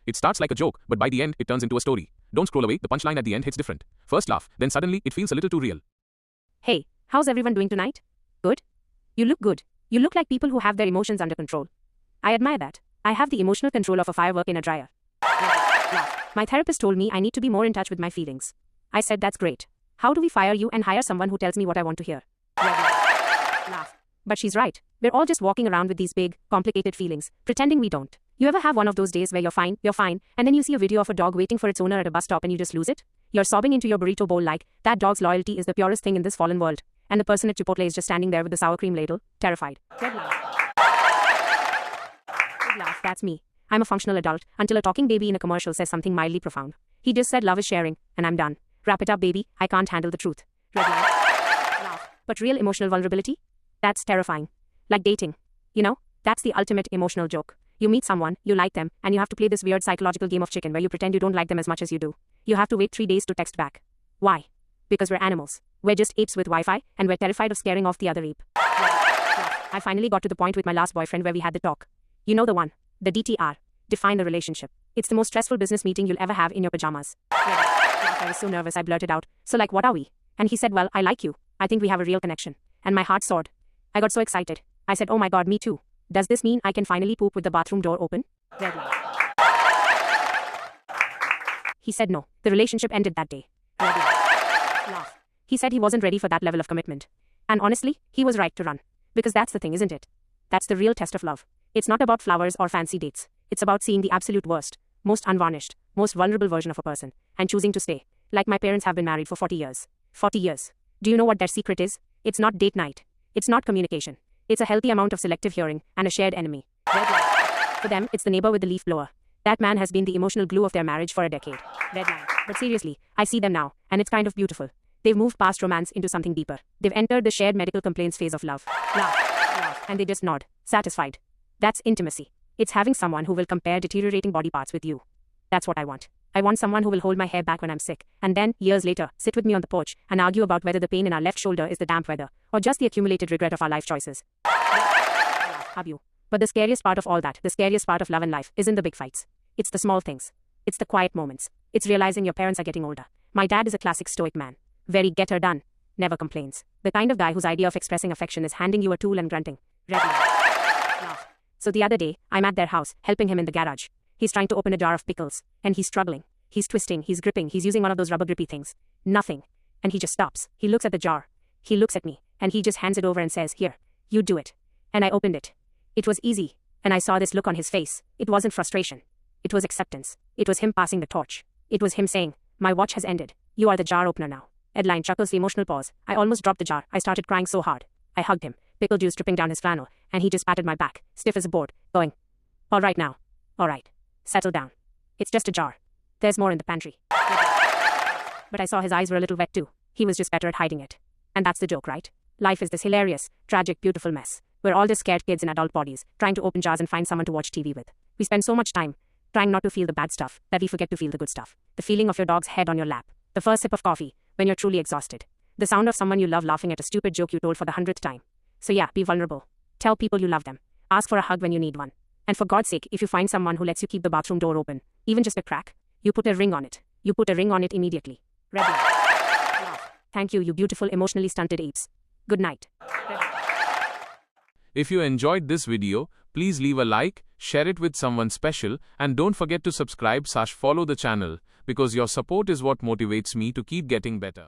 It starts like a joke, but by the end, it turns into a story. Don't scroll away, the punchline at the end hits different. First laugh, then suddenly, it feels a little too real. Hey, how's everyone doing tonight? Good? You look good. You look like people who have their emotions under control. I admire that. I have the emotional control of a firework in a dryer. Laugh. My therapist told me I need to be more in touch with my feelings. I said that's great. How do we fire you and hire someone who tells me what I want to hear? Laugh. But she's right. We're all just walking around with these big, complicated feelings, pretending we don't. You ever have one of those days where you're fine, and then you see a video of a dog waiting for its owner at a bus stop and you just lose it? You're sobbing into your burrito bowl like, that dog's loyalty is the purest thing in this fallen world. And the person at Chipotle is just standing there with the sour cream ladle, terrified. Good laugh. Good laugh, that's me. I'm a functional adult, until a talking baby in a commercial says something mildly profound. He just said love is sharing, and I'm done. Wrap it up, baby, I can't handle the truth. Red laugh. Laugh. But real emotional vulnerability? That's terrifying. Like dating. You know, that's the ultimate emotional joke. You meet someone, you like them, and you have to play this weird psychological game of chicken where you pretend you don't like them as much as you do. You have to wait 3 days to text back. Why? Because we're animals. We're just apes with Wi-Fi, and we're terrified of scaring off the other ape. I finally got to the point with my last boyfriend where we had the talk. You know the one. The DTR. Define the relationship. It's the most stressful business meeting you'll ever have in your pajamas. I was so nervous I blurted out, so like what are we? And he said, well, I like you. I think we have a real connection. And my heart soared. I got so excited. I said, oh my god, me too. Does this mean I can finally poop with the bathroom door open? He said no. The relationship ended that day. Laugh. He said he wasn't ready for that level of commitment. And honestly, he was right to run. Because that's the thing, isn't it? That's the real test of love. It's not about flowers or fancy dates. It's about seeing the absolute worst, most unvarnished, most vulnerable version of a person, and choosing to stay. Like my parents have been married for 40 years. 40 years. Do you know what their secret is? It's not date night. It's not communication. It's a healthy amount of selective hearing and a shared enemy. For them, it's the neighbor with the leaf blower. That man has been the emotional glue of their marriage for a decade. Red line. But seriously, I see them now, and it's kind of beautiful. They've moved past romance into something deeper. They've entered the shared medical complaints phase of love. Laugh, and they just nod, satisfied. That's intimacy. It's having someone who will compare deteriorating body parts with you. That's what I want. I want someone who will hold my hair back when I'm sick, and then, years later, sit with me on the porch and argue about whether the pain in our left shoulder is the damp weather, or just the accumulated regret of our life choices. Have you? But the scariest part of all that, the scariest part of love and life, isn't the big fights. It's the small things. It's the quiet moments. It's realizing your parents are getting older. My dad is a classic stoic man. Very get her done. Never complains. The kind of guy whose idea of expressing affection is handing you a tool and grunting. Red laugh. So the other day, I'm at their house, helping him in the garage. He's trying to open a jar of pickles, and he's struggling. He's twisting, he's gripping, he's using one of those rubber grippy things. Nothing. And he just stops. He looks at the jar. He looks at me, and he just hands it over and says, here, you do it. And I opened it. It was easy, and I saw this look on his face. It wasn't frustration. It was acceptance. It was him passing the torch. It was him saying, my watch has ended. You are the jar opener now. Edline chuckles the emotional pause. I almost dropped the jar. I started crying so hard. I hugged him, pickle juice dripping down his flannel, and he just patted my back, stiff as a board, going, all right now. All right. Settle down. It's just a jar. There's more in the pantry. But I saw his eyes were a little wet too. He was just better at hiding it. And that's the joke, right? Life is this hilarious, tragic, beautiful mess. We're all just scared kids in adult bodies, trying to open jars and find someone to watch TV with. We spend so much time trying not to feel the bad stuff that we forget to feel the good stuff. The feeling of your dog's head on your lap. The first sip of coffee when you're truly exhausted. The sound of someone you love laughing at a stupid joke you told for the 100th time. So yeah, be vulnerable. Tell people you love them. Ask for a hug when you need one. And for God's sake, if you find someone who lets you keep the bathroom door open, even just a crack, you put a ring on it. You put a ring on it immediately. Red line. Thank you, you beautiful emotionally stunted apes. Good night. If you enjoyed this video, please leave a like, share it with someone special, and don't forget to subscribe/follow the channel, because your support is what motivates me to keep getting better.